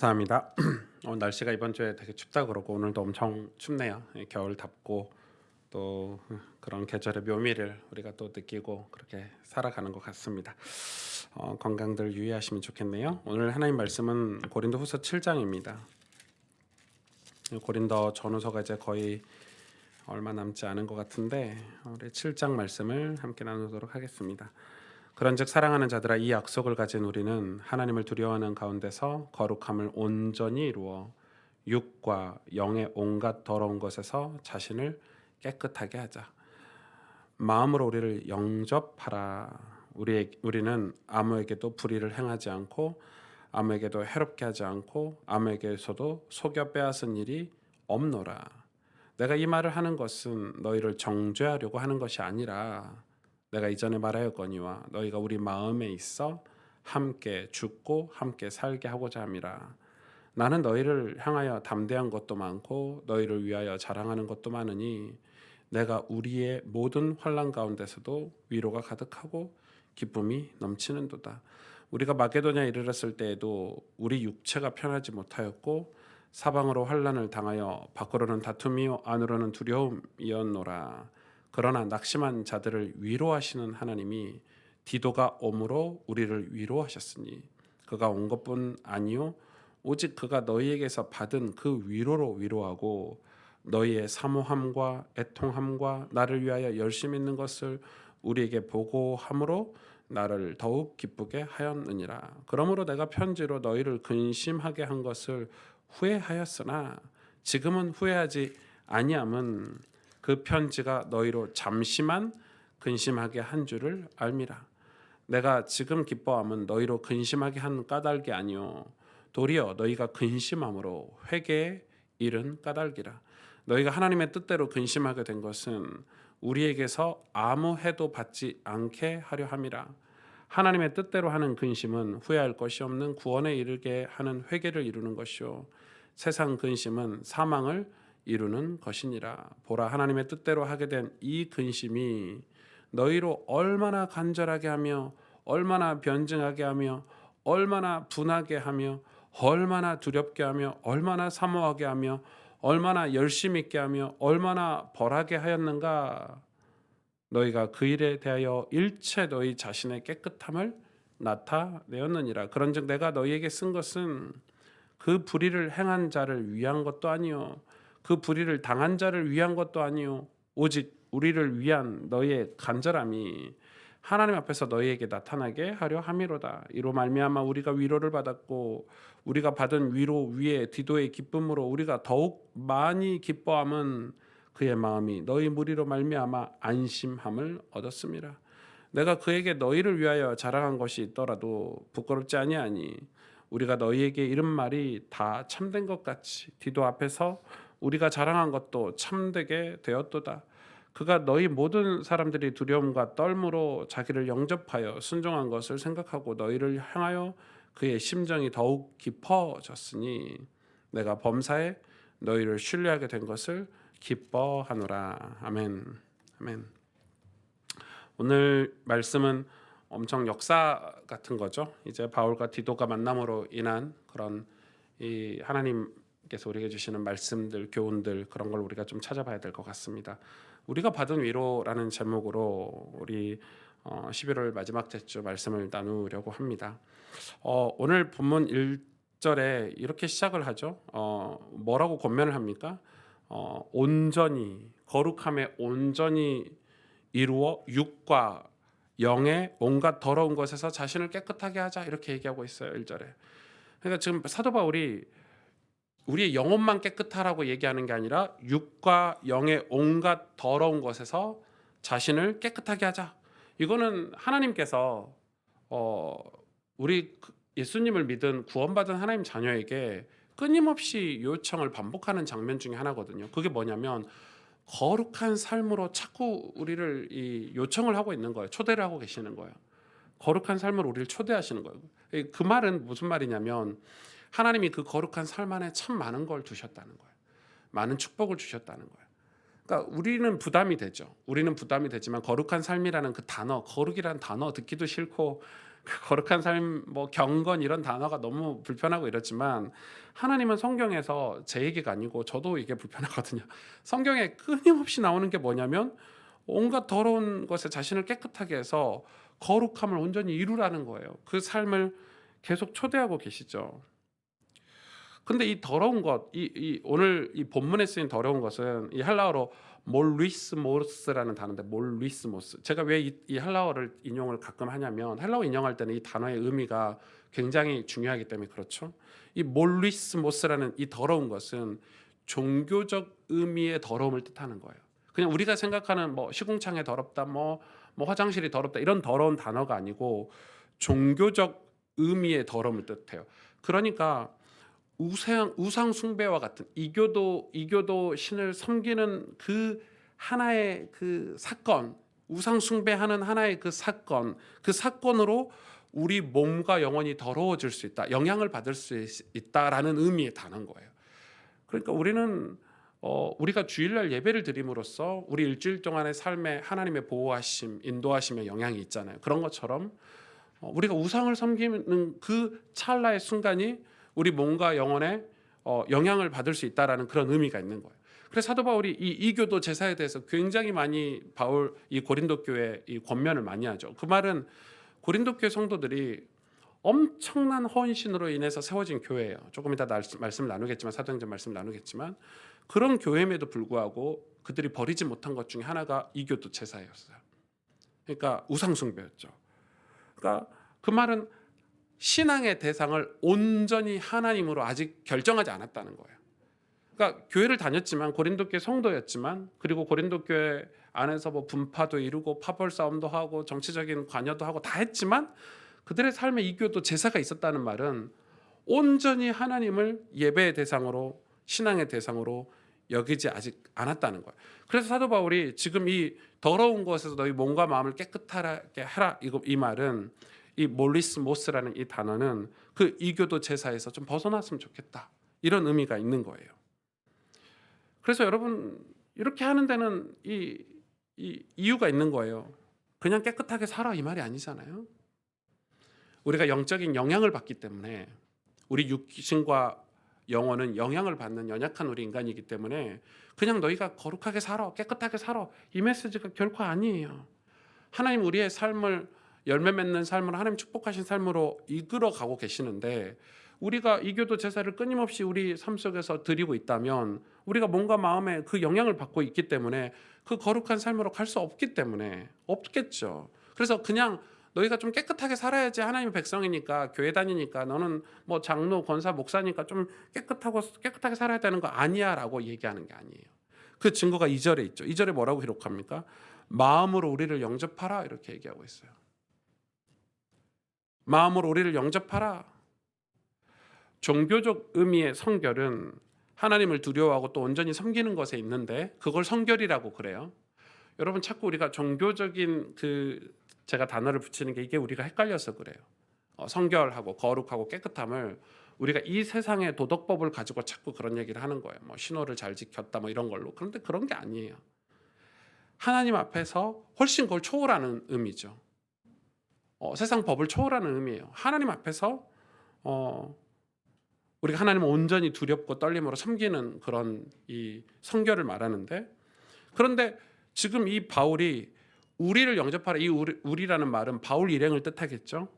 감사합니다. 날씨가 이번 주에 되게 춥다 그러고 오늘도 엄청 춥네요. 겨울답고 또 그런 계절의 묘미를 우리가 또 느끼고 그렇게 살아가는 것 같습니다. 건강들 유의하시면 좋겠네요. 오늘 하나님 말씀은 고린도후서 7장입니다. 고린도 전후서가 이제 거의 얼마 남지 않은 것 같은데 우리 7장 말씀을 함께 나누도록 하겠습니다. 그런즉 사랑하는 자들아, 이 약속을 가진 우리는 하나님을 두려워하는 가운데서 거룩함을 온전히 이루어 육과 영의 온갖 더러운 것에서 자신을 깨끗하게 하자. 마음으로 우리를 영접하라. 우리는 아무에게도 불의를 행하지 않고 아무에게도 해롭게 하지 않고 아무에게서도 속여 빼앗은 일이 없노라. 내가 이 말을 하는 것은 너희를 정죄하려고 하는 것이 아니라 내가 이전에 말하였거니와 너희가 우리 마음에 있어 함께 죽고 함께 살게 하고자 함이라. 나는 너희를 향하여 담대한 것도 많고 너희를 위하여 자랑하는 것도 많으니 내가 우리의 모든 환난 가운데서도 위로가 가득하고 기쁨이 넘치는도다. 우리가 마게도냐에 이르렀을 때에도 우리 육체가 편하지 못하였고 사방으로 환난을 당하여 밖으로는 다툼이요 안으로는 두려움이었노라. 그러나 낙심한 자들을 위로하시는 하나님이 디도가 옴으로 우리를 위로하셨으니 그가 온 것뿐 아니요 오직 그가 너희에게서 받은 그 위로로 위로하고 너희의 사모함과 애통함과 나를 위하여 열심 있는 것을 우리에게 보고함으로 나를 더욱 기쁘게 하였느니라. 그러므로 내가 편지로 너희를 근심하게 한 것을 후회하였으나 지금은 후회하지 아니함은 그 편지가 너희로 잠시만 근심하게 한 줄을 알미라. 내가 지금 기뻐함은 너희로 근심하게 한 까닭이 아니요 도리어 너희가 근심함으로 회개에 이른 까닭이라. 너희가 하나님의 뜻대로 근심하게 된 것은 우리에게서 아무 해도 받지 않게 하려 함이라. 하나님의 뜻대로 하는 근심은 후회할 것이 없는 구원에 이르게 하는 회개를 이루는 것이요 세상 근심은 사망을 이루는 것이니라. 보라, 하나님의 뜻대로 하게 된 이 근심이 너희로 얼마나 간절하게 하며 얼마나 변증하게 하며 얼마나 분하게 하며 얼마나 두렵게 하며 얼마나 사모하게 하며 얼마나 열심 있게 하며 얼마나 벌하게 하였는가. 너희가 그 일에 대하여 일체 너희 자신의 깨끗함을 나타내었느니라. 그런즉 내가 너희에게 쓴 것은 그 불의를 행한 자를 위한 것도 아니요 그 불의를 당한 자를 위한 것도 아니요 오직 우리를 위한 너희의 간절함이 하나님 앞에서 너희에게 나타나게 하려 함이로다. 이로 말미암아 우리가 위로를 받았고 우리가 받은 위로 위에 디도의 기쁨으로 우리가 더욱 많이 기뻐함은 그의 마음이 너희 무리로 말미암아 안심함을 얻었음이라. 내가 그에게 너희를 위하여 자랑한 것이 있더라도 부끄럽지 아니하니 우리가 너희에게 이른 말이 다 참된 것 같이 디도 앞에서 우리가 자랑한 것도 참되게 되었도다. 그가 너희 모든 사람들이 두려움과 떨므로 자기를 영접하여 순종한 것을 생각하고 너희를 향하여 그의 심정이 더욱 깊어졌으니 내가 범사에 너희를 신뢰하게 된 것을 기뻐하노라. 아멘. 아멘. 오늘 말씀은 엄청 역사 같은 거죠. 이제 바울과 디도가 만남으로 인한 그런 이 하나님께서 우리에게 주시는 말씀들, 교훈들 그런 걸 우리가 좀 찾아봐야 될 것 같습니다. 우리가 받은 위로라는 제목으로 우리 11월 마지막 주 말씀을 나누려고 합니다. 오늘 본문 1절에 이렇게 시작을 하죠. 뭐라고 권면을 합니까? 온전히 거룩함에 온전히 이루어 육과 영의 온갖 더러운 것에서 자신을 깨끗하게 하자 이렇게 얘기하고 있어요. 1절에. 그러니까 지금 사도 바울이 우리의 영혼만 깨끗하라고 얘기하는 게 아니라 육과 영의 온갖 더러운 것에서 자신을 깨끗하게 하자. 이거는 하나님께서 우리 예수님을 믿은 구원받은 하나님 자녀에게 끊임없이 요청을 반복하는 장면 중에 하나거든요. 그게 뭐냐면 거룩한 삶으로 자꾸 우리를 요청을 하고 있는 거예요. 초대를 하고 계시는 거예요. 거룩한 삶으로 우리를 초대하시는 거예요. 그 말은 무슨 말이냐면 하나님이 그 거룩한 삶 안에 참 많은 걸 두셨다는 거예요. 많은 축복을 주셨다는 거예요. 그러니까 우리는 부담이 되죠. 우리는 부담이 되지만 거룩한 삶이라는 그 단어, 거룩이라는 단어 듣기도 싫고 그 거룩한 삶, 뭐 경건 이런 단어가 너무 불편하고 이렇지만 하나님은 성경에서 제 얘기가 아니고 저도 이게 불편하거든요. 성경에 끊임없이 나오는 게 뭐냐면 온갖 더러운 것에 자신을 깨끗하게 해서 거룩함을 온전히 이루라는 거예요. 그 삶을 계속 초대하고 계시죠. 근데 이 더러운 것, 오늘 이 본문에 쓰인 더러운 것은 이 헬라어로 몰리스모스라는 단어인데, 몰리스모스. 제가 왜 이 헬라어를 인용을 가끔 하냐면 헬라어 인용할 때는 이 단어의 의미가 굉장히 중요하기 때문에 그렇죠. 이 몰리스모스라는 이 더러운 것은 종교적 의미의 더러움을 뜻하는 거예요. 그냥 우리가 생각하는 뭐 시궁창에 더럽다, 뭐 화장실이 더럽다 이런 더러운 단어가 아니고 종교적 의미의 더러움을 뜻해요. 그러니까 우상 숭배와 같은 이교도 신을 섬기는 그 하나의 그 사건, 우상 숭배하는 하나의 그 사건으로 우리 몸과 영혼이 더러워질 수 있다, 영향을 받을 수 있다라는 의미의 단어인 거예요. 그러니까 우리는 우리가 주일날 예배를 드림으로써 우리 일주일 동안의 삶에 하나님의 보호하심, 인도하심의 영향이 있잖아요. 그런 것처럼 우리가 우상을 섬기는 그 찰나의 순간이 우리 몸과 영혼에 영향을 받을 수 있다라는 그런 의미가 있는 거예요. 그래서 사도 바울이 이 이교도 제사에 대해서 굉장히 많이 이 고린도 교회 이 권면을 많이 하죠. 그 말은 고린도 교회 성도들이 엄청난 헌신으로 인해서 세워진 교회예요. 조금 이따 말씀을 나누겠지만, 사도행전 말씀을 나누겠지만, 그런 교회임에도 불구하고 그들이 버리지 못한 것 중에 하나가 이교도 제사였어요. 그러니까 우상 숭배였죠. 그러니까 그 말은 신앙의 대상을 온전히 하나님으로 아직 결정하지 않았다는 거예요. 그러니까 교회를 다녔지만, 고린도 교회 성도였지만, 그리고 고린도 교회 안에서 뭐 분파도 이루고 파벌 싸움도 하고 정치적인 관여도 하고 다 했지만 그들의 삶에 이교도 제사가 있었다는 말은 온전히 하나님을 예배의 대상으로, 신앙의 대상으로 여기지 아직 않았다는 거예요. 그래서 사도 바울이 지금 이 더러운 것에서 너희 몸과 마음을 깨끗하게 하라, 이 말은, 이 몰리스모스라는 이 단어는 그 이교도 제사에서 좀 벗어났으면 좋겠다, 이런 의미가 있는 거예요. 그래서 여러분, 이렇게 하는 데는 이 이유가 있는 거예요. 그냥 깨끗하게 살아 이 말이 아니잖아요. 우리가 영적인 영향을 받기 때문에, 우리 육신과 영혼은 영향을 받는 연약한 우리 인간이기 때문에 그냥 너희가 거룩하게 살아, 깨끗하게 살아, 이 메시지가 결코 아니에요. 하나님 우리의 삶을, 열매 맺는 삶을 하나님 축복하신 삶으로 이끌어 가고 계시는데, 우리가 이교도 제사를 끊임없이 우리 삶 속에서 드리고 있다면 우리가 몸과 마음에 그 영향을 받고 있기 때문에 그 거룩한 삶으로 갈 수 없기 때문에 없겠죠. 그래서 그냥 너희가 좀 깨끗하게 살아야지, 하나님의 백성이니까, 교회 다니니까, 너는 뭐 장로, 권사, 목사니까 좀 깨끗하게 살아야 되는 거 아니야 라고 얘기하는 게 아니에요. 그 증거가 2절에 있죠. 2절에 뭐라고 기록합니까? 마음으로 우리를 영접하라, 이렇게 얘기하고 있어요. 마음으로 우리를 영접하라. 종교적 의미의 성결은 하나님을 두려워하고 또 온전히 섬기는 것에 있는데, 그걸 성결이라고 그래요. 여러분, 자꾸 우리가 종교적인 제가 단어를 붙이는 게, 이게 우리가 헷갈려서 그래요. 성결하고 거룩하고 깨끗함을 우리가 이 세상의 도덕법을 가지고 자꾸 그런 얘기를 하는 거예요. 뭐 신호를 잘 지켰다, 뭐 이런 걸로. 그런데 그런 게 아니에요. 하나님 앞에서 훨씬 그걸 초월하는 의미죠. 세상 법을 초월하는 의미예요. 하나님 앞에서 우리가 하나님을 온전히 두렵고 떨림으로 섬기는 그런 이 성결을 말하는데, 그런데 지금 이 바울이 우리를 영접하라, 이 우리라는 말은 바울 일행을 뜻하겠죠.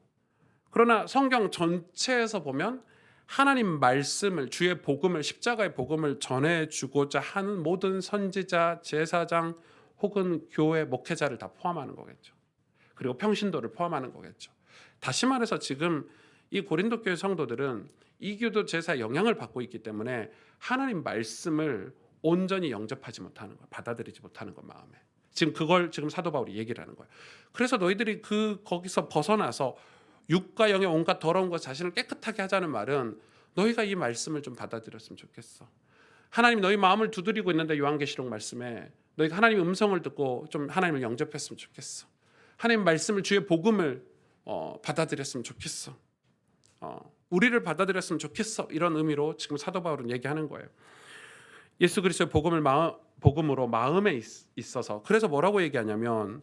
그러나 성경 전체에서 보면 하나님 말씀을, 주의 복음을, 십자가의 복음을 전해주고자 하는 모든 선지자, 제사장 혹은 교회 목회자를 다 포함하는 거겠죠. 그리고 평신도를 포함하는 거겠죠. 다시 말해서 지금 이 고린도 교회 성도들은 이교도 제사의 영향을 받고 있기 때문에 하나님 말씀을 온전히 영접하지 못하는 거예요. 받아들이지 못하는 것, 마음에. 그걸 지금 사도 바울이 얘기를 하는 거예요. 그래서 너희들이 거기서 벗어나서 육과 영의 온갖 더러운 것, 자신을 깨끗하게 하자는 말은, 너희가 이 말씀을 좀 받아들였으면 좋겠어. 하나님 너희 마음을 두드리고 있는데, 요한계시록 말씀에 너희가 하나님의 음성을 듣고 좀 하나님을 영접했으면 좋겠어. 하나님 말씀을, 주의 복음을 받아들였으면 좋겠어. 우리를 받아들였으면 좋겠어. 이런 의미로 지금 사도 바울은 얘기하는 거예요. 예수 그리스도의 복음으로 마음에 있어서, 그래서 뭐라고 얘기하냐면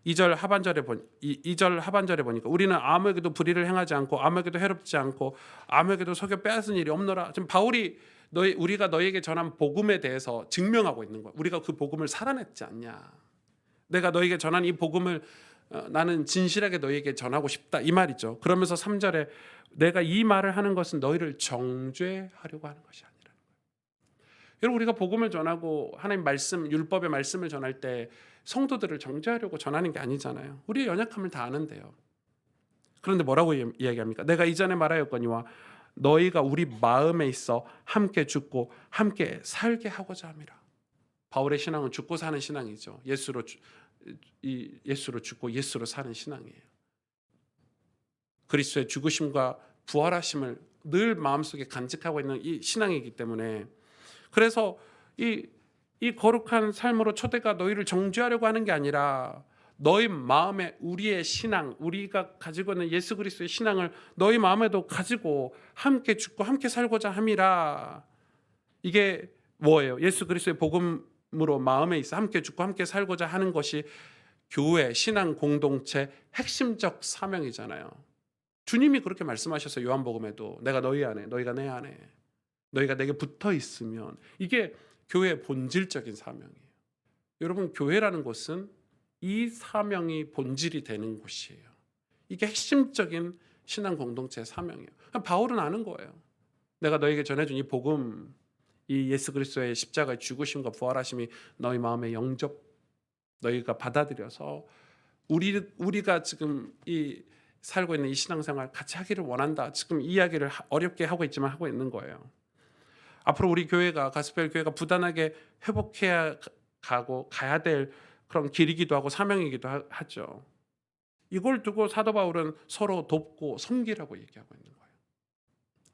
2절 하반절에 2절 하반절에 보니까 우리는 아무에게도 불의를 행하지 않고 아무에게도 해롭지 않고 아무에게도 속여 빼앗은 일이 없노라. 지금 바울이 우리가 너희에게 전한 복음에 대해서 증명하고 있는 거야. 우리가 그 복음을 살아냈지 않냐. 내가 너희에게 전한 이 복음을 나는 진실하게 너희에게 전하고 싶다 이 말이죠. 그러면서 3절에 내가 이 말을 하는 것은 너희를 정죄하려고 하는 것이 아니라. 여러분 우리가 복음을 전하고 하나님 말씀 율법의 말씀을 전할 때 성도들을 정죄하려고 전하는 게 아니잖아요. 우리의 연약함을 다 아는데요. 그런데 뭐라고 이야기합니까? 내가 이전에 말하였거니와 너희가 우리 마음에 있어 함께 죽고 함께 살게 하고자 함이라. 바울의 신앙은 죽고 사는 신앙이죠. 예수로 죽고 예수로 사는 신앙이에요. 그리스도의 죽으심과 부활하심을 늘 마음속에 간직하고 있는 이 신앙이기 때문에 그래서 이 거룩한 삶으로 초대가 너희를 정죄하려고 하는 게 아니라 너희 마음에 우리의 신앙, 우리가 가지고 있는 예수 그리스도의 신앙을 너희 마음에도 가지고 함께 죽고 함께 살고자 함이라. 이게 뭐예요? 예수 그리스도의 복음으로 마음에 있어 함께 죽고 함께 살고자 하는 것이 교회, 신앙 공동체 핵심적 사명이잖아요. 주님이 그렇게 말씀하셨어요. 요한복음에도 내가 너희 안에, 너희가 내 안에, 너희가 내게 붙어 있으면 이게 교회의 본질적인 사명이에요. 여러분 교회라는 곳은 이 사명이 본질이 되는 곳이에요. 이게 핵심적인 신앙 공동체의 사명이에요. 바울은 아는 거예요. 내가 너에게 전해준 이 복음, 이 예수 그리스도의 십자가의 죽으심과 부활하심이 너희 마음에 영접, 너희가 받아들여서 우리가 지금 이 살고 있는 이 신앙생활 같이 하기를 원한다. 지금 이야기를 어렵게 하고 있지만 하고 있는 거예요. 앞으로 우리 교회가 가스펠 교회가 부단하게 회복해야 가고 가야 될 그런 길이기도 하고 사명이기도 하죠. 이걸 두고 사도 바울은 서로 돕고 섬기라고 얘기하고 있는 거예요.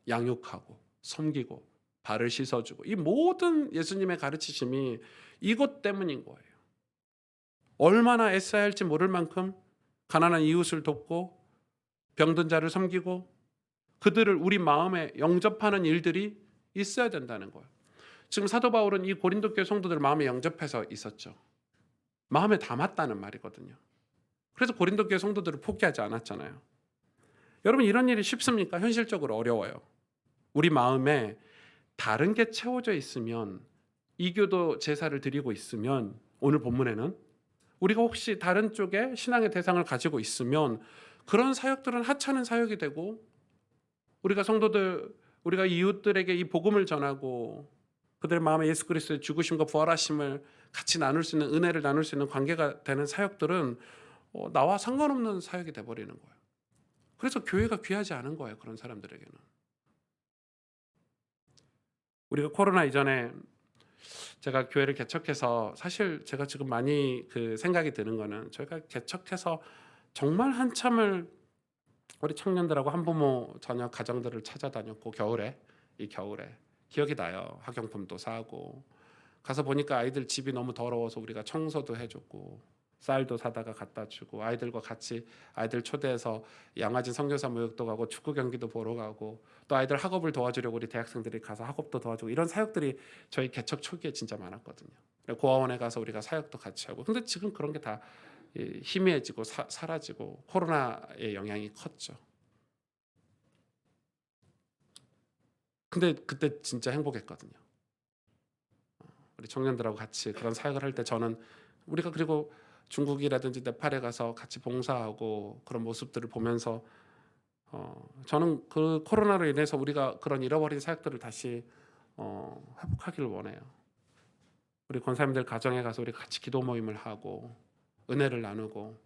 양육하고 섬기고 발을 씻어주고 이 모든 예수님의 가르치심이 이것 때문인 거예요. 얼마나 애써야 할지 모를 만큼 가난한 이웃을 돕고 병든 자를 섬기고 그들을 우리 마음에 영접하는 일들이 있어야 된다는 거예요. 지금 사도 바울은 이 고린도 교회 성도들 마음에 영접해서 있었죠. 마음에 담았다는 말이거든요. 그래서 고린도 교회 성도들을 포기하지 않았잖아요. 여러분 이런 일이 쉽습니까? 현실적으로 어려워요. 우리 마음에 다른 게 채워져 있으면 이교도 제사를 드리고 있으면 오늘 본문에는 우리가 혹시 다른 쪽에 신앙의 대상을 가지고 있으면 그런 사역들은 하찮은 사역이 되고 우리가 성도들 우리가 이웃들에게 이 복음을 전하고 그들의 마음에 예수 그리스도의 죽으심과 부활하심을 같이 나눌 수 있는 은혜를 나눌 수 있는 관계가 되는 사역들은 나와 상관없는 사역이 돼버리는 거예요. 그래서 교회가 귀하지 않은 거예요. 그런 사람들에게는. 우리가 코로나 이전에 제가 교회를 개척해서 사실 제가 지금 많이 그 생각이 드는 거는 저희가 개척해서 정말 한참을 우리 청년들하고 한부모 자녀 가정들을 찾아다녔고 이 겨울에 기억이 나요. 학용품도 사고 가서 보니까 아이들 집이 너무 더러워서 우리가 청소도 해줬고 쌀도 사다가 갖다 주고 아이들과 같이 아이들 초대해서 양화진 선교사 모욕도 가고 축구 경기도 보러 가고 또 아이들 학업을 도와주려고 우리 대학생들이 가서 학업도 도와주고 이런 사역들이 저희 개척 초기에 진짜 많았거든요. 고아원에 가서 우리가 사역도 같이 하고 근데 지금 그런 게 다 희미해지고 사라지고 코로나의 영향이 컸죠. 근데 그때 진짜 행복했거든요. 우리 청년들하고 같이 그런 사역을 할 때 저는 우리가 그리고 중국이라든지 네팔에 가서 같이 봉사하고 그런 모습들을 보면서 저는 그 코로나로 인해서 우리가 그런 잃어버린 사역들을 다시 회복하기를 원해요. 우리 권사님들 가정에 가서 우리 같이 기도 모임을 하고 은혜를 나누고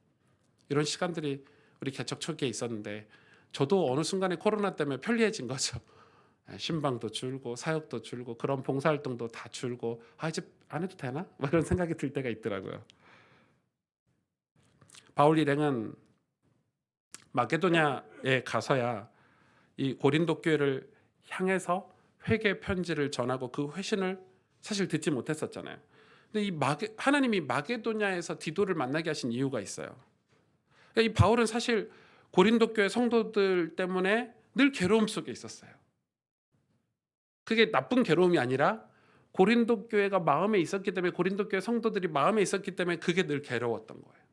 이런 시간들이 우리 개척 초기에 있었는데 저도 어느 순간에 코로나 때문에 편리해진 거죠. 신방도 줄고 사역도 줄고 그런 봉사활동도 다 줄고 이제 안 해도 되나? 뭐 이런 생각이 들 때가 있더라고요. 바울 일행은 마게도냐에 가서야 이 고린도 교회를 향해서 회개 편지를 전하고 그 회신을 사실 듣지 못했었잖아요. 근데 하나님이 마게도냐에서 디도를 만나게 하신 이유가 있어요. 이 바울은 사실 고린도 교회 성도들 때문에 늘 괴로움 속에 있었어요. 그게 나쁜 괴로움이 아니라 고린도 교회가 마음에 있었기 때문에 고린도 교회 성도들이 마음에 있었기 때문에 그게 늘 괴로웠던 거예요.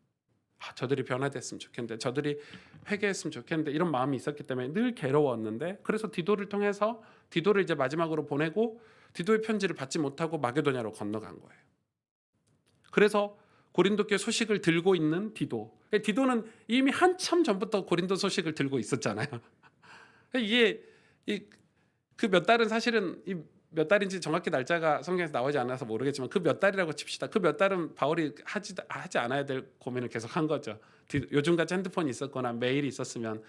저들이 변화됐으면 좋겠는데, 저들이 회개했으면 좋겠는데, 이런 마음이 있었기 때문에 늘 괴로웠는데, 그래서 디도를 통해서 디도를 이제 마지막으로 보내고 디도의 편지를 받지 못하고 마게도냐로 건너간 거예요. 그래서 고린도 교회 소식을 들고 있는 디도는 이미 한참 전부터 고린도 소식을 들고 있었잖아요. 이게 그 몇 달은 사실은 몇 달인지 정확히 날짜가 성경에서 나오지 않아서 모르겠지만 그 몇 달이라고 칩시다. 그 몇 달은 바울이 하지 않아야 될 고민을 계속 한 거죠. 요즘같이 핸드폰이 있었거나 메일이 있었으면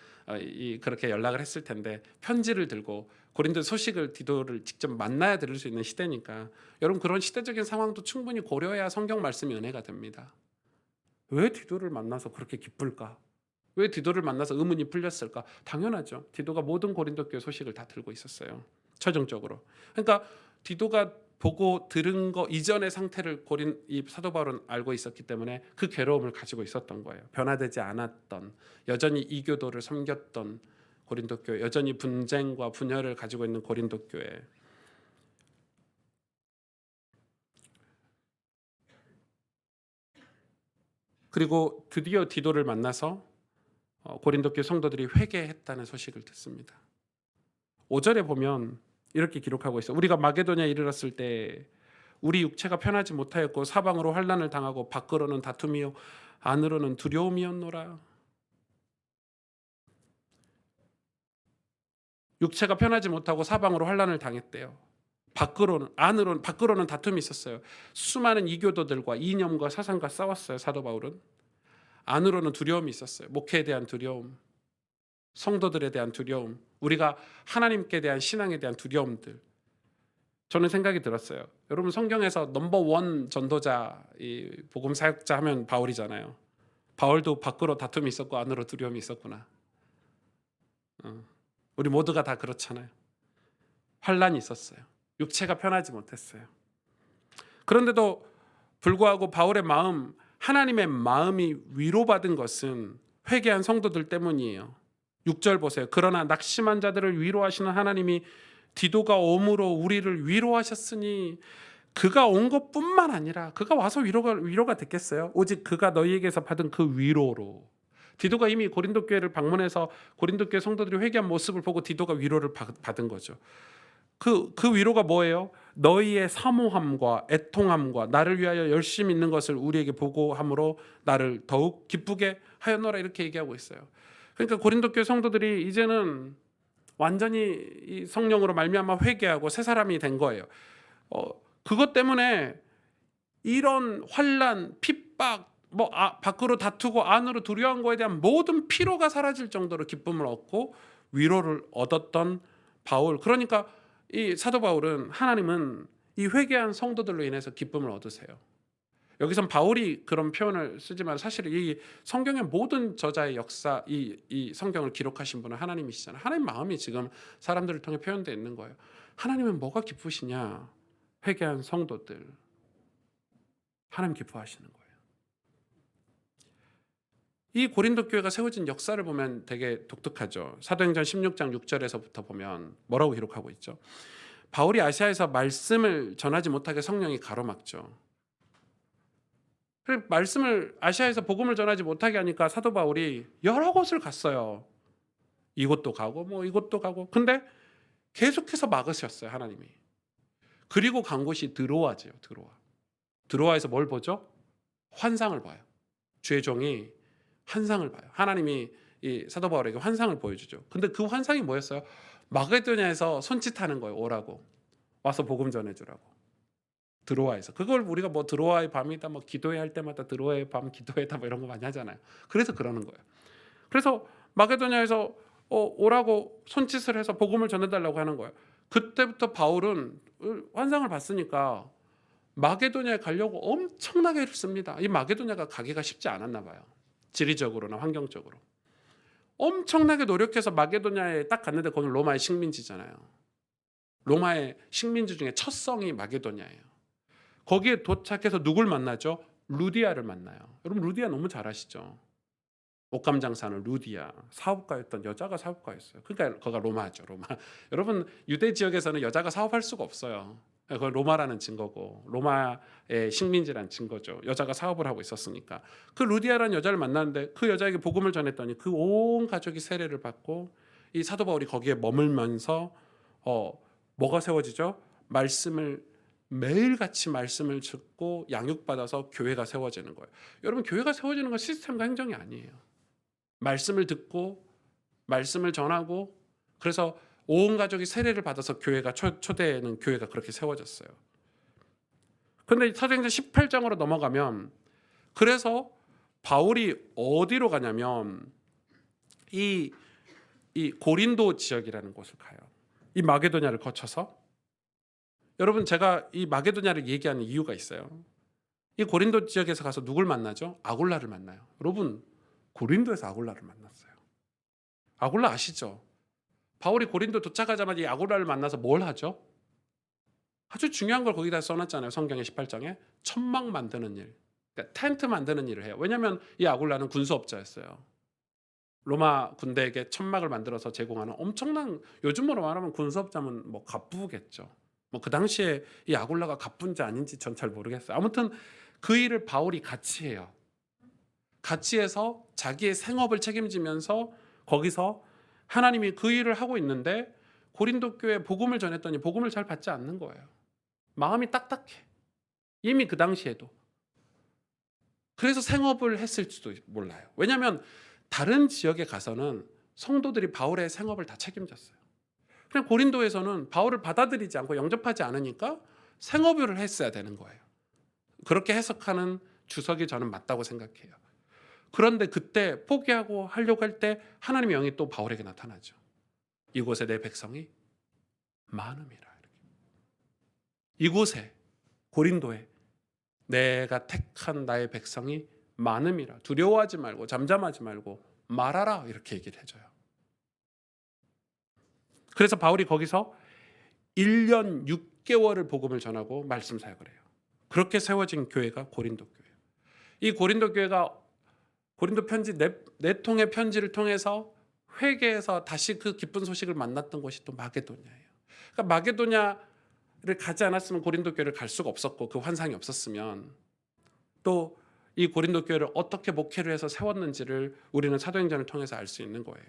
그렇게 연락을 했을 텐데, 편지를 들고 고린도 소식을 디도를 직접 만나야 들을 수 있는 시대니까, 여러분 그런 시대적인 상황도 충분히 고려해야 성경 말씀이 은혜가 됩니다. 왜 디도를 만나서 그렇게 기쁠까? 왜 디도를 만나서 의문이 풀렸을까? 당연하죠. 디도가 모든 고린도 교회 소식을 다 들고 있었어요. 최종적으로. 그러니까 디도가 보고 들은 거 이전의 상태를 이 사도 바울은 알고 있었기 때문에 그 괴로움을 가지고 있었던 거예요. 변화되지 않았던, 여전히 이교도를 섬겼던 고린도 교회, 여전히 분쟁과 분열을 가지고 있는 고린도 교회. 그리고 드디어 디도를 만나서 고린도 교회 성도들이 회개했다는 소식을 듣습니다. 5절에 보면 이렇게 기록하고 있어요. 우리가 마게도냐에 이르렀을 때 우리 육체가 편하지 못하였고 사방으로 환난을 당하고 밖으로는 다툼이요 안으로는 두려움이었노라. 육체가 편하지 못하고 사방으로 환난을 당했대요. 밖으로는 다툼이 있었어요. 수많은 이교도들과 이념과 사상과 싸웠어요. 사도 바울은. 안으로는 두려움이 있었어요. 목회에 대한 두려움, 성도들에 대한 두려움, 우리가 하나님께 대한 신앙에 대한 두려움들. 저는 생각이 들었어요. 여러분 성경에서 넘버1 전도자, 이 복음 사역자 하면 바울이잖아요. 바울도 밖으로 다툼이 있었고 안으로 두려움이 있었구나. 우리 모두가 다 그렇잖아요. 환란이 있었어요. 육체가 편하지 못했어요. 그런데도 불구하고 바울의 마음, 하나님의 마음이 위로받은 것은 회개한 성도들 때문이에요. 6절 보세요. 그러나 낙심한 자들을 위로하시는 하나님이 디도가 옴으로 우리를 위로하셨으니, 그가 온 것뿐만 아니라 그가 와서 위로가 됐겠어요? 오직 그가 너희에게서 받은 그 위로로. 디도가 이미 고린도 교회를 방문해서 고린도 교회 성도들이 회개한 모습을 보고 디도가 위로를 받은 거죠. 그 위로가 뭐예요? 너희의 사모함과 애통함과 나를 위하여 열심히 있는 것을 우리에게 보고함으로 나를 더욱 기쁘게 하였노라, 이렇게 얘기하고 있어요. 그러니까 고린도 교회 성도들이 이제는 완전히 이 성령으로 말미암아 회개하고 새 사람이 된 거예요. 그것 때문에 이런 환난, 핍박, 밖으로 다투고 안으로 두려워한 거에 대한 모든 피로가 사라질 정도로 기쁨을 얻고 위로를 얻었던 바울. 그러니까 이 사도 바울은, 하나님은 이 회개한 성도들로 인해서 기쁨을 얻으세요. 여기선 바울이 그런 표현을 쓰지만 사실 이 성경의 모든 저자의 역사, 이 성경을 기록하신 분은 하나님이시잖아요. 하나님 마음이 지금 사람들을 통해 표현되어 있는 거예요. 하나님은 뭐가 기쁘시냐? 회개한 성도들. 하나님 기뻐하시는 거예요. 이 고린도 교회가 세워진 역사를 보면 되게 독특하죠. 사도행전 16장 6절에서부터 보면 뭐라고 기록하고 있죠? 바울이 아시아에서 말씀을 전하지 못하게 성령이 가로막죠. 말씀을 아시아에서 복음을 전하지 못하게 하니까 사도 바울이 여러 곳을 갔어요. 이곳도 가고 이곳도 가고. 근데 계속해서 막으셨어요, 하나님이. 그리고 간 곳이 드로아죠. 드로아에서 뭘 보죠? 환상을 봐요. 주의 종이 환상을 봐요. 하나님이 이 사도 바울에게 환상을 보여주죠. 근데 그 환상이 뭐였어요? 마게도냐에서 손짓하는 거예요. 오라고. 와서 복음 전해주라고. 드로아에서. 그걸 우리가 드로아의 밤이다, 기도회 할 때마다 드로아의 밤 기도회다 이런 거 많이 하잖아요. 그래서 그러는 거예요. 그래서 마게도냐에서 오라고 손짓을 해서 복음을 전해달라고 하는 거예요. 그때부터 바울은 환상을 봤으니까 마게도냐에 가려고 엄청나게 애를 씁니다. 이 마게도냐가 가기가 쉽지 않았나 봐요. 지리적으로나 환경적으로. 엄청나게 노력해서 마게도냐에 딱 갔는데 거기는 로마의 식민지잖아요. 로마의 식민지 중에 첫 성이 마게도냐예요. 거기에 도착해서 누굴 만나죠? 루디아를 만나요. 여러분 루디아 너무 잘 아시죠? 옷감 장사는 루디아, 사업가였던 여자가 사업가였어요. 그러니까 거기가 로마죠, 로마. 여러분 유대 지역에서는 여자가 사업할 수가 없어요. 그건 로마라는 증거고 로마의 식민지라는 증거죠. 여자가 사업을 하고 있었으니까. 그 루디아라는 여자를 만났는데 그 여자에게 복음을 전했더니 그 온 가족이 세례를 받고 이 사도 바울이 거기에 머물면서 뭐가 세워지죠? 말씀을 매일같이 말씀을 듣고 양육받아서 교회가 세워지는 거예요. 여러분, 교회가 세워지는 건 시스템과 행정이 아니에요. 말씀을 듣고 말씀을 전하고, 그래서 온 가족이 세례를 받아서 교회가 초대는 교회가 그렇게 세워졌어요. 그런데 사도행전 18장으로 넘어가면, 그래서 바울이 어디로 가냐면 이 고린도 지역이라는 곳을 가요. 이 마게도냐를 거쳐서. 여러분, 제가 이 마게도냐를 얘기하는 이유가 있어요. 이 고린도 지역에서 가서 누굴 만나죠? 아굴라를 만나요. 여러분, 고린도에서 아굴라를 만났어요. 아굴라 아시죠? 바울이 고린도 도착하자마자 이 아굴라를 만나서 뭘 하죠? 아주 중요한 걸 거기다 써놨잖아요. 성경의 18장에 천막 만드는 일, 그러니까 텐트 만드는 일을 해요. 왜냐하면 이 아굴라는 군수업자였어요. 로마 군대에게 천막을 만들어서 제공하는 엄청난, 요즘으로 말하면 군수업자면 뭐 갑부겠죠. 뭐 그 당시에 이 아굴라가 갑부인지 아닌지 전 잘 모르겠어요. 아무튼 그 일을 바울이 같이 해요. 같이 해서 자기의 생업을 책임지면서 거기서 하나님이 그 일을 하고 있는데 고린도 교회에 복음을 전했더니 복음을 잘 받지 않는 거예요. 마음이 딱딱해. 이미 그 당시에도. 그래서 생업을 했을지도 몰라요. 왜냐하면 다른 지역에 가서는 성도들이 바울의 생업을 다 책임졌어요. 그냥 고린도에서는 바울을 받아들이지 않고 영접하지 않으니까 생업을 했어야 되는 거예요. 그렇게 해석하는 주석이 저는 맞다고 생각해요. 그런데 그때 포기하고 하려고 할 때 하나님의 영이 또 바울에게 나타나죠. 이곳에 내 백성이 많음이라. 이곳에 고린도에 내가 택한 나의 백성이 많음이라. 두려워하지 말고 잠잠하지 말고 말하라, 이렇게 얘기를 해줘요. 그래서 바울이 거기서 1년 6개월을 복음을 전하고 말씀 사역을 해요. 그렇게 세워진 교회가 고린도 교회예요. 이 고린도 교회가 고린도 편지 네 통의 편지를 통해서 회개해서 다시 그 기쁜 소식을 만났던 곳이 또 마게도냐예요. 그러니까 마게도냐를 가지 않았으면 고린도 교회를 갈 수가 없었고, 그 환상이 없었으면 또 이 고린도 교회를 어떻게 목회를 해서 세웠는지를 우리는 사도행전을 통해서 알 수 있는 거예요.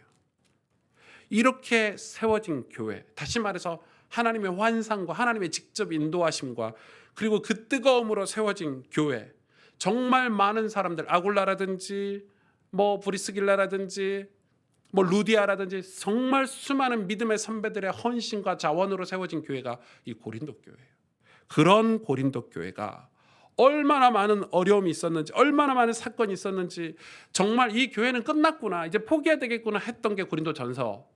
이렇게 세워진 교회, 다시 말해서 하나님의 환상과 하나님의 직접 인도하심과 그리고 그 뜨거움으로 세워진 교회, 정말 많은 사람들, 아굴라라든지 뭐 브리스길라라든지 뭐 루디아라든지 정말 수많은 믿음의 선배들의 헌신과 자원으로 세워진 교회가 이 고린도 교회예요. 그런 고린도 교회가 얼마나 많은 어려움이 있었는지, 얼마나 많은 사건이 있었는지, 정말 이 교회는 끝났구나, 이제 포기해야 되겠구나 했던 게 고린도 전서,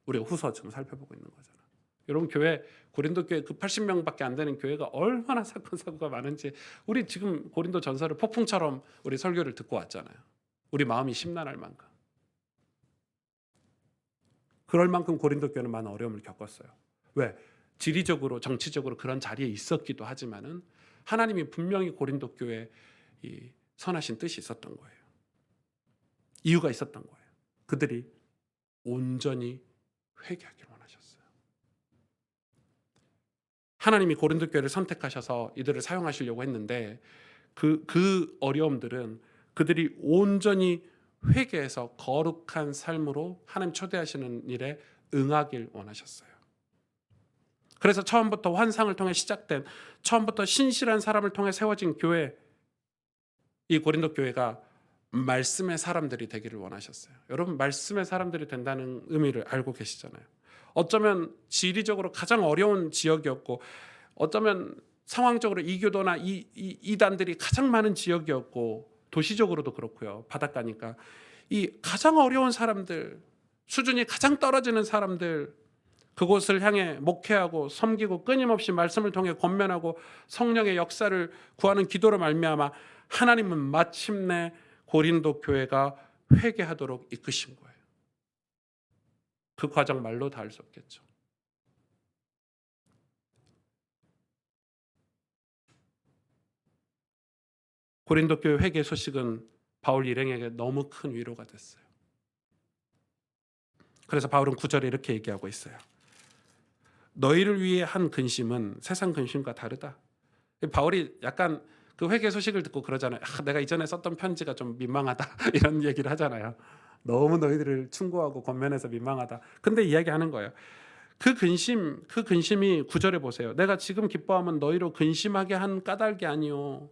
우리가 후서 지금 살펴보고 있는 거잖아요. 여러분, 교회, 고린도 교회 그 80명밖에 안 되는 교회가 얼마나 사건 사고가 많은지 우리 지금 고린도 전서를 폭풍처럼 우리 설교를 듣고 왔잖아요. 우리 마음이 심란할 만큼. 그럴 만큼 고린도 교회는 많은 어려움을 겪었어요. 왜? 지리적으로 정치적으로 그런 자리에 있었기도 하지만은 하나님이 분명히 고린도 교회에 이 선하신 뜻이 있었던 거예요. 이유가 있었던 거예요. 그들이 온전히 회개하기를 원하셨어요. 하나님이 고린도 교회를 선택하셔서 이들을 사용하시려고 했는데 그 어려움들은 그들이 온전히 회개해서 거룩한 삶으로 하나님 초대하시는 일에 응하길 원하셨어요. 그래서 처음부터 환상을 통해 시작된, 처음부터 신실한 사람을 통해 세워진 교회, 이 고린도 교회가 말씀의 사람들이 되기를 원하셨어요. 여러분, 말씀의 사람들이 된다는 의미를 알고 계시잖아요. 어쩌면 지리적으로 가장 어려운 지역이었고, 어쩌면 상황적으로 이교도나 이단들이 가장 많은 지역이었고, 도시적으로도 그렇고요. 바닷가니까 이 가장 어려운 사람들, 수준이 가장 떨어지는 사람들, 그곳을 향해 목회하고 섬기고 끊임없이 말씀을 통해 권면하고 성령의 역사를 구하는 기도로 말미암아 하나님은 마침내 고린도 교회가 회개하도록 이끄신 거예요. 그 과정 말로 다 할 수 없겠죠. 고린도 교회 회개 소식은 바울 일행에게 너무 큰 위로가 됐어요. 그래서 바울은 9절에 이렇게 얘기하고 있어요. 너희를 위해 한 근심은 세상 근심과 다르다. 바울이 약간 그 회개 소식을 듣고 그러잖아요. 내가 이전에 썼던 편지가 좀 민망하다 이런 얘기를 하잖아요. 너무 너희들을 충고하고 권면해서 민망하다. 근데 이야기하는 거예요. 그 근심이 9절에 보세요. 내가 지금 기뻐하면 너희로 근심하게 한 까닭이 아니요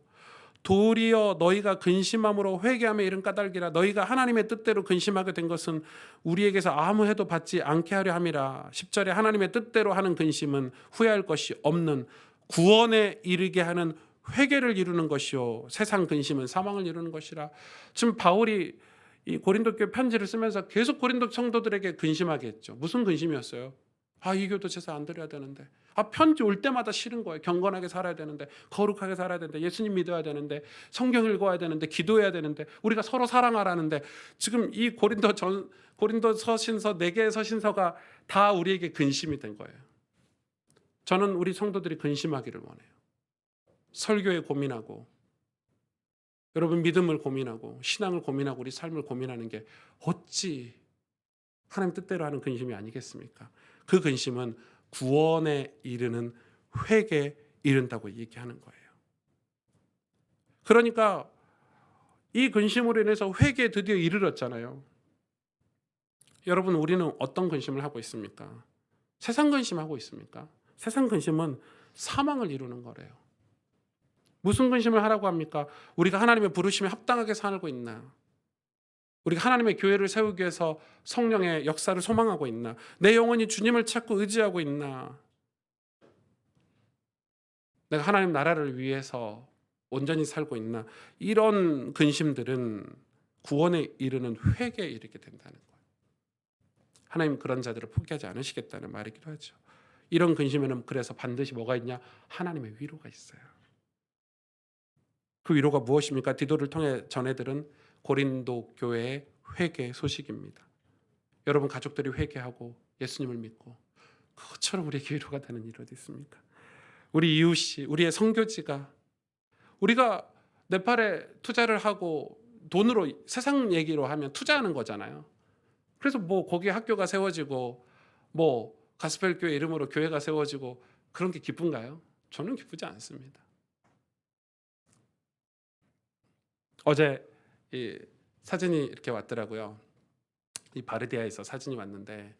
도리어 너희가 근심함으로 회개하며 이른 까닭이라. 너희가 하나님의 뜻대로 근심하게 된 것은 우리에게서 아무 해도 받지 않게 하려 함이라. 10절에 하나님의 뜻대로 하는 근심은 후회할 것이 없는 구원에 이르게 하는 회개를 이루는 것이요 세상 근심은 사망을 이루는 것이라. 지금 바울이 이 고린도 교회 편지를 쓰면서 계속 고린도 성도들에게 근심하게 했죠. 무슨 근심이었어요? 이 교도 제사 안 드려야 되는데, 편지 올 때마다 싫은 거예요. 경건하게 살아야 되는데, 거룩하게 살아야 되는데, 예수님 믿어야 되는데, 성경 읽어야 되는데, 기도해야 되는데, 우리가 서로 사랑하라는데. 지금 이 고린도 서신서 4개의 서신서가 다 우리에게 근심이 된 거예요. 저는 우리 성도들이 근심하기를 원해요. 설교에 고민하고, 여러분 믿음을 고민하고, 신앙을 고민하고, 우리 삶을 고민하는 게 어찌 하나님 뜻대로 하는 근심이 아니겠습니까? 그 근심은 구원에 이르는 회개에 이른다고 얘기하는 거예요. 그러니까 이 근심으로 인해서 회개에 드디어 이르렀잖아요. 여러분, 우리는 어떤 근심을 하고 있습니까? 세상 근심하고 있습니까? 세상 근심은 사망을 이루는 거래요. 무슨 근심을 하라고 합니까? 우리가 하나님의 부르심에 합당하게 살고 있나? 우리가 하나님의 교회를 세우기 위해서 성령의 역사를 소망하고 있나? 내 영혼이 주님을 찾고 의지하고 있나? 내가 하나님 나라를 위해서 온전히 살고 있나? 이런 근심들은 구원에 이르는 회개에 이르게 된다는 거예요. 하나님 그런 자들을 포기하지 않으시겠다는 말이기도 하죠. 이런 근심에는 그래서 반드시 뭐가 있냐? 하나님의 위로가 있어요. 그 위로가 무엇입니까? 디도를 통해 전해들은 고린도 교회의 회개 소식입니다. 여러분 가족들이 회개하고 예수님을 믿고 그것처럼 우리에게 위로가 되는 일이 어디 있습니까? 우리 이웃이, 우리의 선교지가, 우리가 네팔에 투자를 하고 돈으로, 세상 얘기로 하면 투자하는 거잖아요. 그래서 뭐 거기에 학교가 세워지고 뭐 가스펠 교회 이름으로 교회가 세워지고 그런 게 기쁜가요? 저는 기쁘지 않습니다. 어제 이 사진이 이렇게 왔더라고요. 이 바르디아에서 사진이 왔는데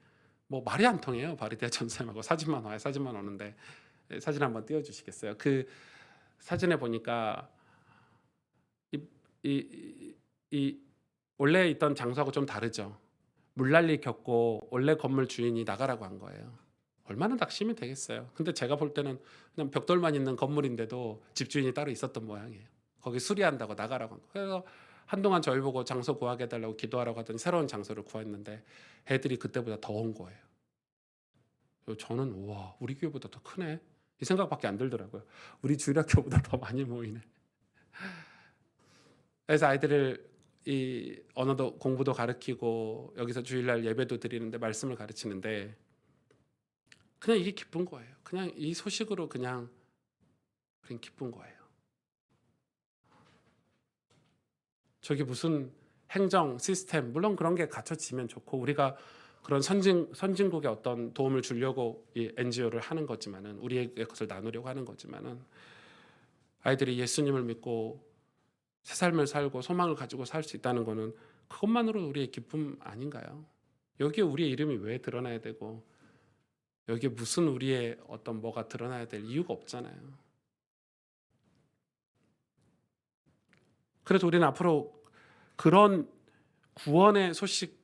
뭐 말이 안 통해요. 바르디아 전사님하고 사진만 와요. 사진만 오는데 사진 한번 띄워주시겠어요? 그 사진에 보니까 이 원래 있던 장소하고 좀 다르죠. 물난리 겪고 원래 건물 주인이 나가라고 한 거예요. 얼마나 낙심이 되겠어요. 근데 제가 볼 때는 그냥 벽돌만 있는 건물인데도 집주인이 따로 있었던 모양이에요. 거기 수리한다고 나가라고 한 거예요. 그래서 한동안 저희 보고 장소 구하게 해달라고 기도하라고 하더니 새로운 장소를 구했는데 애들이 그때보다 더 온 거예요. 저는 우와, 우리 교회보다 더 크네 이 생각밖에 안 들더라고요. 우리 주일학교보다 더 많이 모이네. 그래서 아이들을 이 언어도 공부도 가르치고 여기서 주일날 예배도 드리는데 말씀을 가르치는데 그냥 이게 기쁜 거예요. 그냥 이 소식으로 그냥 기쁜 거예요. 저게 무슨 행정 시스템, 물론 그런 게 갖춰지면 좋고 우리가 그런 선진국에 어떤 도움을 주려고 이 NGO를 하는 거지만은, 우리의 것을 나누려고 하는 거지만은, 아이들이 예수님을 믿고 새 삶을 살고 소망을 가지고 살 수 있다는 거는 그것만으로도 우리의 기쁨 아닌가요? 여기에 우리의 이름이 왜 드러나야 되고 여기에 무슨 우리의 어떤 뭐가 드러나야 될 이유가 없잖아요. 그래서 우리는 앞으로 그런 구원의 소식,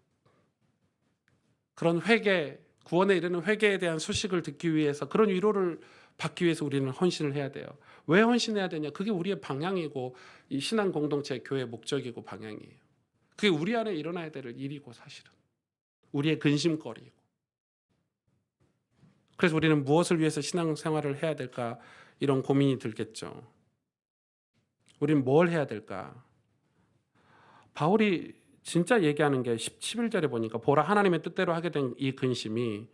그런 회개, 구원에 이르는 회개에 대한 소식을 듣기 위해서, 그런 위로를 받기 위해서 우리는 헌신을 해야 돼요. 왜 헌신해야 되냐? 그게 우리의 방향이고 이 신앙 공동체 교회의 목적이고 방향이에요. 그게 우리 안에 일어나야 될 일이고 사실은 우리의 근심거리이고. 그래서 우리는 무엇을 위해서 신앙생활을 해야 될까 이런 고민이 들겠죠. 우리는 뭘 해야 될까? 바울이 진짜 얘기하는 게 11절에 보니까 보라 하나님의 뜻대로 하게 된 이 근심이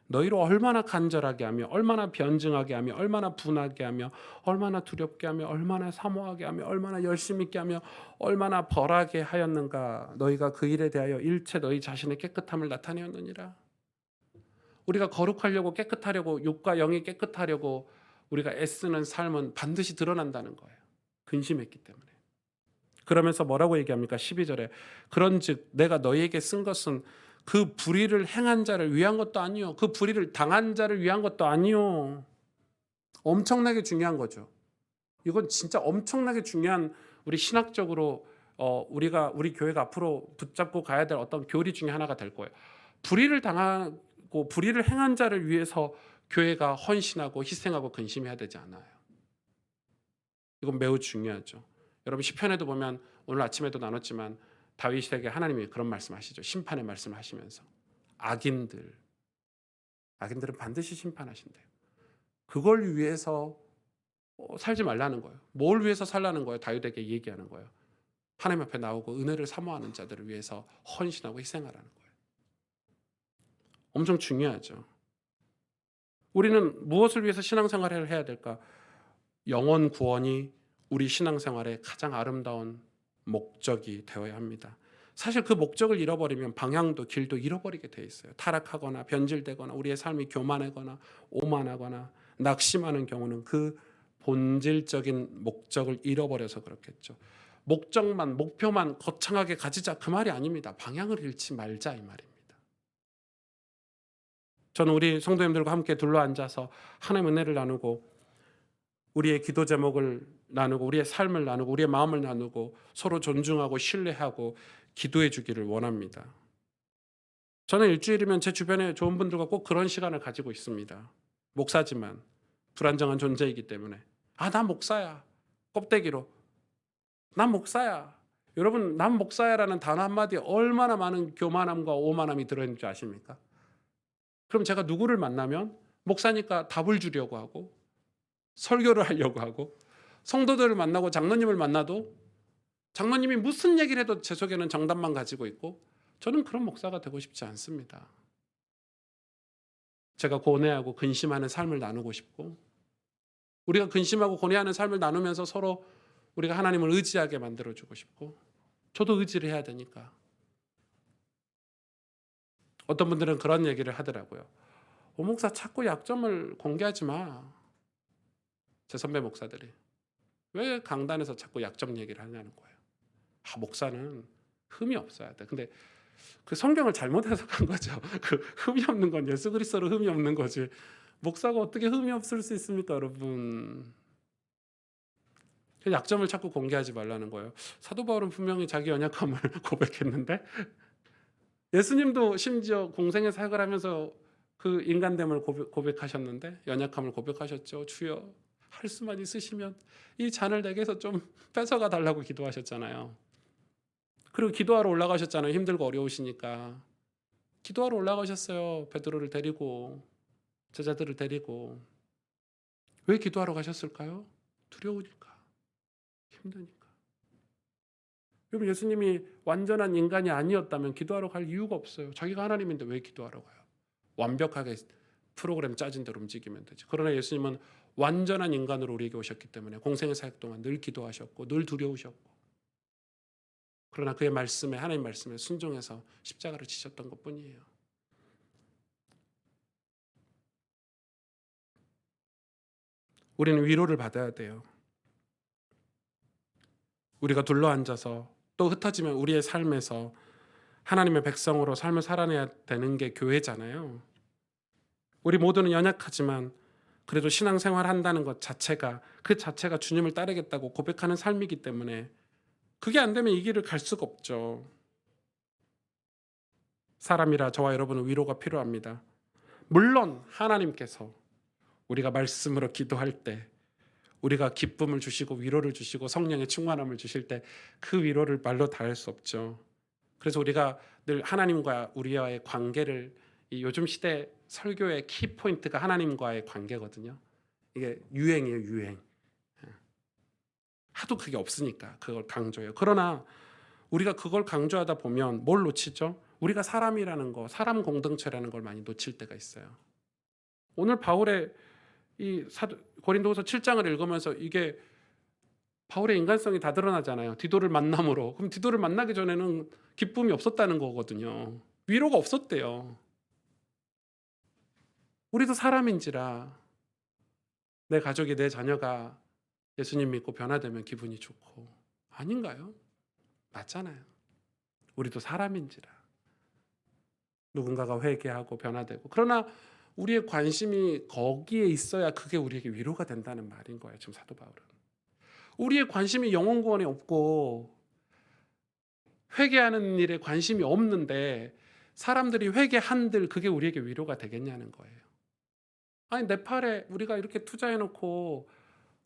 너희로 얼마나 간절하게 하며 얼마나 변증하게 하며 얼마나 분하게 하며 얼마나 두렵게 하며 얼마나 사모하게 하며 얼마나 열심 있게 하며 얼마나 벌하게 하였는가. 너희가 그 일에 대하여 일체 너희 자신의 깨끗함을 나타내었느니라. 우리가 거룩하려고 깨끗하려고 육과 영이 깨끗하려고 우리가 애쓰는 삶은 반드시 드러난다는 거예요. 근심했기 때문에. 그러면서 뭐라고 얘기합니까? 12절에 그런즉 내가 너희에게 쓴 것은 그 불의를 행한 자를 위한 것도 아니요 그 불의를 당한 자를 위한 것도 아니요. 엄청나게 중요한 거죠. 이건 진짜 엄청나게 중요한 우리 신학적으로 우리 교회가 앞으로 붙잡고 가야 될 어떤 교리 중에 하나가 될 거예요. 불의를 당하고 불의를 행한 자를 위해서 교회가 헌신하고 희생하고 근심해야 되지 않아요. 이건 매우 중요하죠. 여러분 시편에도 보면 오늘 아침에도 나눴지만 다윗에게 하나님이 그런 말씀하시죠. 심판의 말씀을 하시면서 악인들은 반드시 심판하신대요. 그걸 위해서 살지 말라는 거예요. 뭘 위해서 살라는 거예요? 다윗에게 얘기하는 거예요. 하나님 앞에 나오고 은혜를 사모하는 자들을 위해서 헌신하고 희생하라는 거예요. 엄청 중요하죠. 우리는 무엇을 위해서 신앙생활을 해야 될까? 영혼 구원이 우리 신앙생활의 가장 아름다운 목적이 되어야 합니다. 사실 그 목적을 잃어버리면 방향도 길도 잃어버리게 돼 있어요. 타락하거나 변질되거나 우리의 삶이 교만하거나 오만하거나 낙심하는 경우는 그 본질적인 목적을 잃어버려서 그렇겠죠. 목표만 거창하게 가지자 그 말이 아닙니다. 방향을 잃지 말자 이 말입니다. 저는 우리 성도님들과 함께 둘러앉아서 하나님의 은혜를 나누고 우리의 기도 제목을 나누고 우리의 삶을 나누고 우리의 마음을 나누고 서로 존중하고 신뢰하고 기도해 주기를 원합니다. 저는 일주일이면 제 주변에 좋은 분들과 꼭 그런 시간을 가지고 있습니다. 목사지만 불안정한 존재이기 때문에 나 목사야. 껍데기로 난 목사야. 여러분 난 목사야라는 단어 한마디에 얼마나 많은 교만함과 오만함이 들어있는 줄 아십니까? 그럼 제가 누구를 만나면 목사니까 답을 주려고 하고 설교를 하려고 하고 성도들을 만나고 장로님을 만나도 장로님이 무슨 얘기를 해도 제 속에는 정답만 가지고 있고 저는 그런 목사가 되고 싶지 않습니다. 제가 고뇌하고 근심하는 삶을 나누고 싶고 우리가 근심하고 고뇌하는 삶을 나누면서 서로 우리가 하나님을 의지하게 만들어주고 싶고 저도 의지를 해야 되니까. 어떤 분들은 그런 얘기를 하더라고요. 목사 자꾸 약점을 공개하지 마. 제 선배 목사들이. 왜 강단에서 자꾸 약점 얘기를 하냐는 거예요. 목사는 흠이 없어야 돼. 근데 그 성경을 잘못 해석한 거죠. 그 흠이 없는 건 예수 그리스도로 흠이 없는 거지. 목사가 어떻게 흠이 없을 수 있습니까, 여러분? 약점을 자꾸 공개하지 말라는 거예요. 사도 바울은 분명히 자기 연약함을 고백했는데 예수님도 심지어 공생의 사역을 하면서 그 인간됨을 고백하셨는데 연약함을 고백하셨죠. 주여 할 수만 있으시면 이 잔을 내게서 좀 뺏어가 달라고 기도하셨잖아요. 그리고 기도하러 올라가셨잖아요. 힘들고 어려우시니까. 기도하러 올라가셨어요. 베드로를 데리고 제자들을 데리고. 왜 기도하러 가셨을까요? 두려우니까. 힘드니까. 여러분 예수님이 완전한 인간이 아니었다면 기도하러 갈 이유가 없어요. 자기가 하나님인데 왜 기도하러 가요? 완벽하게 프로그램 짜진 대로 움직이면 되지. 그러나 예수님은 완전한 인간으로 우리에게 오셨기 때문에 공생의 사역 동안 늘 기도하셨고 늘 두려우셨고 그러나 그의 말씀에 하나님 말씀에 순종해서 십자가를 지셨던 것뿐이에요. 우리는 위로를 받아야 돼요. 우리가 둘러앉아서 또 흩어지면 우리의 삶에서 하나님의 백성으로 삶을 살아내야 되는 게 교회잖아요. 우리 모두는 연약하지만 그래도 신앙생활 한다는 것 자체가 그 자체가 주님을 따르겠다고 고백하는 삶이기 때문에 그게 안 되면 이 길을 갈 수가 없죠. 사람이라 저와 여러분은 위로가 필요합니다. 물론 하나님께서 우리가 말씀으로 기도할 때 우리가 기쁨을 주시고 위로를 주시고 성령의 충만함을 주실 때 그 위로를 말로 다 할 수 없죠. 그래서 우리가 늘 하나님과 우리와의 관계를 이 요즘 시대 설교의 키포인트가 하나님과의 관계거든요. 이게 유행이에요, 유행. 하도 그게 없으니까 그걸 강조해요. 그러나 우리가 그걸 강조하다 보면 뭘 놓치죠? 우리가 사람이라는 거, 사람 공동체라는 걸 많이 놓칠 때가 있어요. 오늘 바울의 이 고린도후서 7장을 읽으면서 이게 바울의 인간성이 다 드러나잖아요. 디도를 만남으로. 그럼 디도를 만나기 전에는 기쁨이 없었다는 거거든요. 위로가 없었대요. 우리도 사람인지라 내 가족이, 내 자녀가 예수님 믿고 변화되면 기분이 좋고, 아닌가요? 맞잖아요. 우리도 사람인지라 누군가가 회개하고 변화되고, 그러나 우리의 관심이 거기에 있어야 그게 우리에게 위로가 된다는 말인 거예요. 지금 사도 바울은 우리의 관심이 영혼 구원에 없고 회개하는 일에 관심이 없는데 사람들이 회개한들 그게 우리에게 위로가 되겠냐는 거예요. 아니, 네팔에 우리가 이렇게 투자해놓고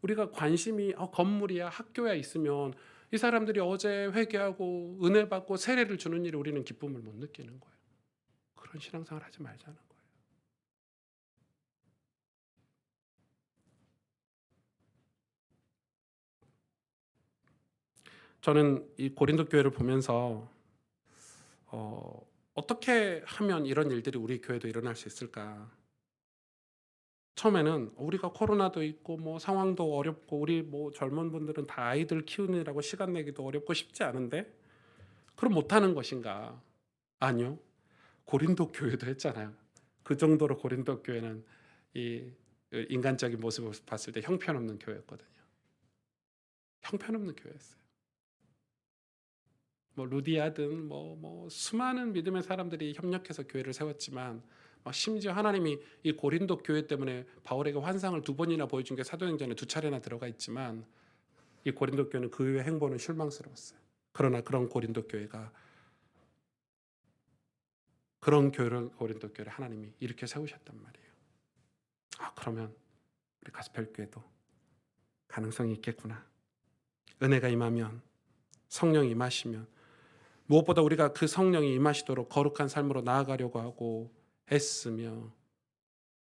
우리가 관심이 건물이야 학교야 있으면 이 사람들이 어제 회개하고 은혜 받고 세례를 주는 일에 우리는 기쁨을 못 느끼는 거예요. 그런 신앙생활 하지 말자는 거예요. 저는 이 고린도 교회를 보면서 어떻게 하면 이런 일들이 우리 교회도 일어날 수 있을까? 처음에는 우리가 코로나도 있고 뭐 상황도 어렵고 우리 뭐 젊은 분들은 다 아이들 키우느라고 시간 내기도 어렵고 쉽지 않은데 그럼 못하는 것인가? 아니요. 고린도 교회도 했잖아요. 그 정도로 고린도 교회는 이 인간적인 모습을 봤을 때 형편없는 교회였거든요. 형편없는 교회였어요. 뭐 루디아든 뭐 수많은 믿음의 사람들이 협력해서 교회를 세웠지만 심지어 하나님이 이 고린도 교회 때문에 바울에게 환상을 2번이나 보여준 게 사도행전에 2차례나 들어가 있지만 이 고린도 교회는 그 이후의 행보는 실망스러웠어요. 그러나 그런 고린도 교회가 그런 교회를 고린도 교회를 하나님이 이렇게 세우셨단 말이에요. 그러면 우리 가스펠교회도 가능성이 있겠구나. 은혜가 임하면, 성령이 임하시면, 무엇보다 우리가 그 성령이 임하시도록 거룩한 삶으로 나아가려고 하고 애쓰며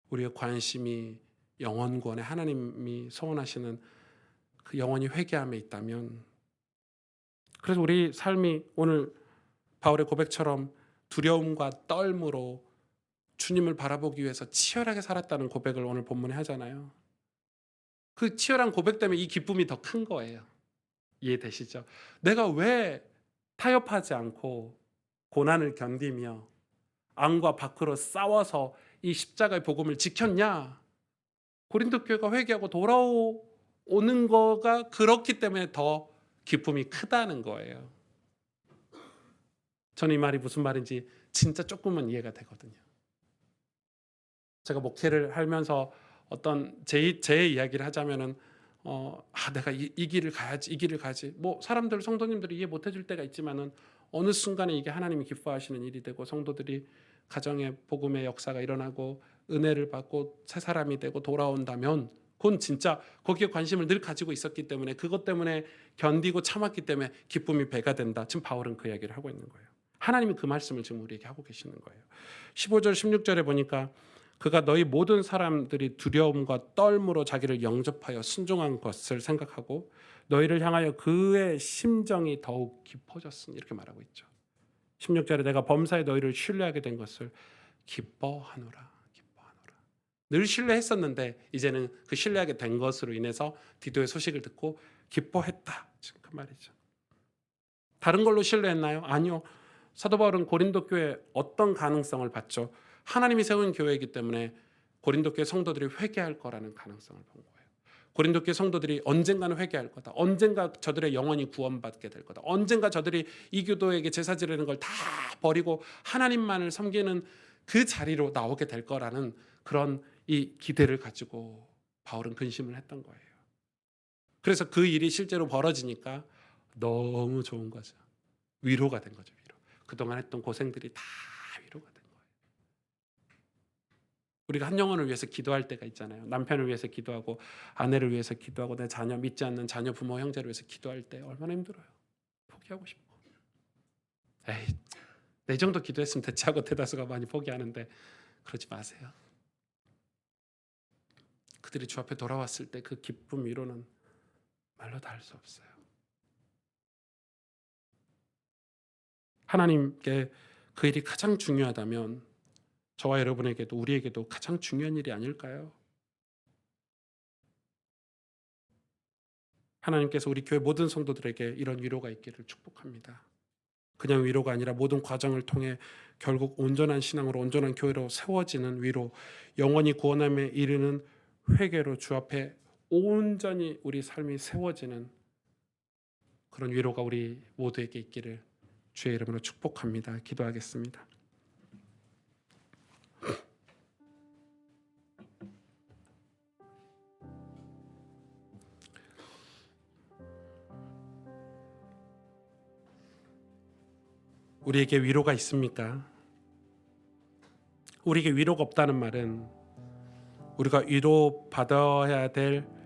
우리의 관심이 영원 구원에 하나님이 소원하시는 그 영원히 회개함에 있다면, 그래서 우리 삶이 오늘 바울의 고백처럼 두려움과 떨므로 주님을 바라보기 위해서 치열하게 살았다는 고백을 오늘 본문에 하잖아요. 그 치열한 고백 때문에 이 기쁨이 더 큰 거예요. 이해되시죠? 내가 왜 타협하지 않고 고난을 견디며 안과 밖으로 싸워서 이 십자가의 복음을 지켰냐? 고린도 교회가 회개하고 돌아오는 거가 그렇기 때문에 더 기쁨이 크다는 거예요. 저는 이 말이 무슨 말인지 진짜 조금은 이해가 되거든요. 제가 목회를 하면서 어떤 제 이야기를 하자면은 내가 이 길을 가야지, 이 길을 가지. 뭐 사람들, 성도님들이 이해 못 해줄 때가 있지만은 어느 순간에 이게 하나님이 기뻐하시는 일이 되고 성도들이 가정의 복음의 역사가 일어나고 은혜를 받고 새 사람이 되고 돌아온다면 그건 진짜 거기에 관심을 늘 가지고 있었기 때문에 그것 때문에 견디고 참았기 때문에 기쁨이 배가 된다. 지금 바울은 그 이야기를 하고 있는 거예요. 하나님이 그 말씀을 지금 우리에게 하고 계시는 거예요. 15절 16절에 보니까 그가 너희 모든 사람들이 두려움과 떨므로 자기를 영접하여 순종한 것을 생각하고 너희를 향하여 그의 심정이 더욱 깊어졌으니 이렇게 말하고 있죠. 16절에 내가 범사에 너희를 신뢰하게 된 것을 기뻐하노라. 기뻐하노라. 늘 신뢰했었는데 이제는 그 신뢰하게 된 것으로 인해서 디도의 소식을 듣고 기뻐했다. 지금 그 말이죠. 다른 걸로 신뢰했나요? 아니요. 사도 바울은 고린도 교회 어떤 가능성을 봤죠? 하나님이 세운 교회이기 때문에 고린도 교회 성도들이 회개할 거라는 가능성을 본 거예요. 고린도 교회 성도들이 언젠가는 회개할 거다. 언젠가 저들의 영혼이 구원받게 될 거다. 언젠가 저들이 이 교도에게 제사 지르는 걸 다 버리고 하나님만을 섬기는 그 자리로 나오게 될 거라는 그런 이 기대를 가지고 바울은 근심을 했던 거예요. 그래서 그 일이 실제로 벌어지니까 너무 좋은 거죠. 위로가 된 거죠. 위로. 그동안 했던 고생들이 다 위로가 된 거예요. 우리가 한 영혼을 위해서 기도할 때가 있잖아요. 남편을 위해서 기도하고 아내를 위해서 기도하고 내 자녀, 믿지 않는 자녀, 부모, 형제를 위해서 기도할 때 얼마나 힘들어요. 포기하고 싶고. 에이, 내 정도 기도했으면 대체 하고 대다수가 많이 포기하는데 그러지 마세요. 그들이 주 앞에 돌아왔을 때 그 기쁨 위로는 말로 다 할 수 없어요. 하나님께 그 일이 가장 중요하다면 저와 여러분에게도 우리에게도 가장 중요한 일이 아닐까요? 하나님께서 우리 교회 모든 성도들에게 이런 위로가 있기를 축복합니다. 그냥 위로가 아니라 모든 과정을 통해 결국 온전한 신앙으로 온전한 교회로 세워지는 위로, 영원히 구원함에 이르는 회개로 주 앞에 온전히 우리 삶이 세워지는 그런 위로가 우리 모두에게 있기를 주의 이름으로 축복합니다. 기도하겠습니다. 우리에게 위로가 있습니까? 우리에게 위로가 없다는 말은 우리가 위로 받아야 될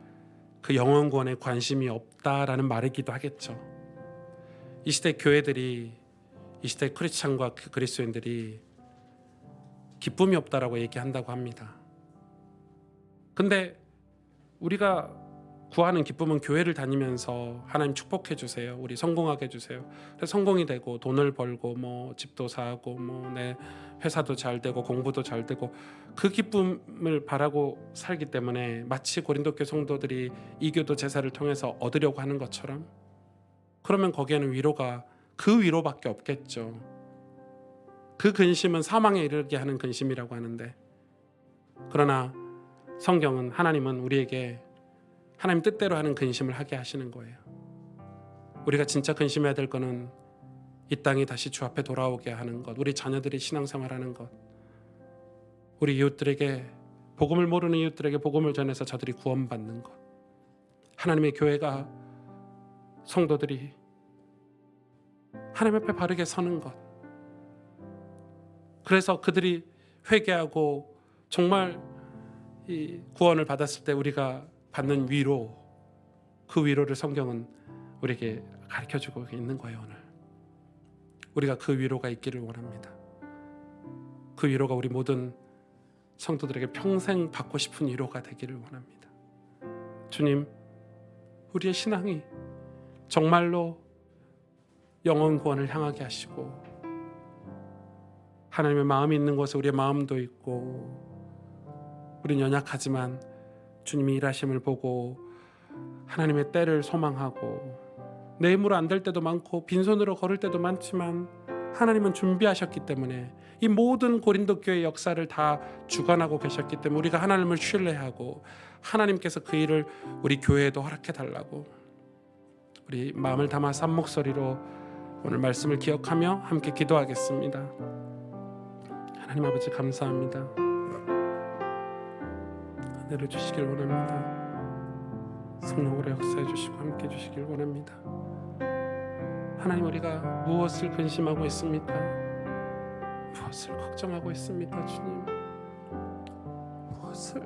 그 영혼 구원에 관심이 없다라는 말이기도 하겠죠. 이 시대 교회들이, 이 시대 크리스찬과 그리스도인들이 기쁨이 없다라고 얘기한다고 합니다. 근데 우리가 구하는 기쁨은 교회를 다니면서 하나님 축복해 주세요, 우리 성공하게 해주세요, 성공이 되고 돈을 벌고 뭐 집도 사고 뭐 내 회사도 잘 되고 공부도 잘 되고 그 기쁨을 바라고 살기 때문에 마치 고린도 교회 성도들이 이교도 제사를 통해서 얻으려고 하는 것처럼, 그러면 거기에는 위로가 그 위로밖에 없겠죠. 그 근심은 사망에 이르게 하는 근심이라고 하는데, 그러나 성경은, 하나님은 우리에게 하나님 뜻대로 하는 근심을 하게 하시는 거예요. 우리가 진짜 근심해야 될 거는 이 땅이 다시 주 앞에 돌아오게 하는 것, 우리 자녀들이 신앙생활하는 것, 우리 이웃들에게, 복음을 모르는 이웃들에게 복음을 전해서 저들이 구원받는 것, 하나님의 교회가, 성도들이 하나님 앞에 바르게 서는 것, 그래서 그들이 회개하고 정말 이 구원을 받았을 때 우리가 받는 위로, 그 위로를 성경은 우리에게 가르쳐주고 있는 거예요. 오늘 우리가 그 위로가 있기를 원합니다. 그 위로가 우리 모든 성도들에게 평생 받고 싶은 위로가 되기를 원합니다. 주님, 우리의 신앙이 정말로 영혼 구원을 향하게 하시고, 하나님의 마음이 있는 곳에 우리의 마음도 있고, 우리는 연약하지만 주님이 일하심을 보고 하나님의 때를 소망하고, 내 힘으로 안 될 때도 많고 빈손으로 걸을 때도 많지만 하나님은 준비하셨기 때문에, 이 모든 고린도 교회의 역사를 다 주관하고 계셨기 때문에 우리가 하나님을 신뢰하고 하나님께서 그 일을 우리 교회에도 허락해 달라고, 우리 마음을 담아서 한 목소리로 오늘 말씀을 기억하며 함께 기도하겠습니다. 하나님 아버지, 감사합니다. 은혜를 주시길 원합니다. 성령으로 역사해 주시고 함께 해 주시길 원합니다. 하나님, 우리가 무엇을 근심하고 있습니까? 무엇을 걱정하고 있습니까? 주님, 무엇을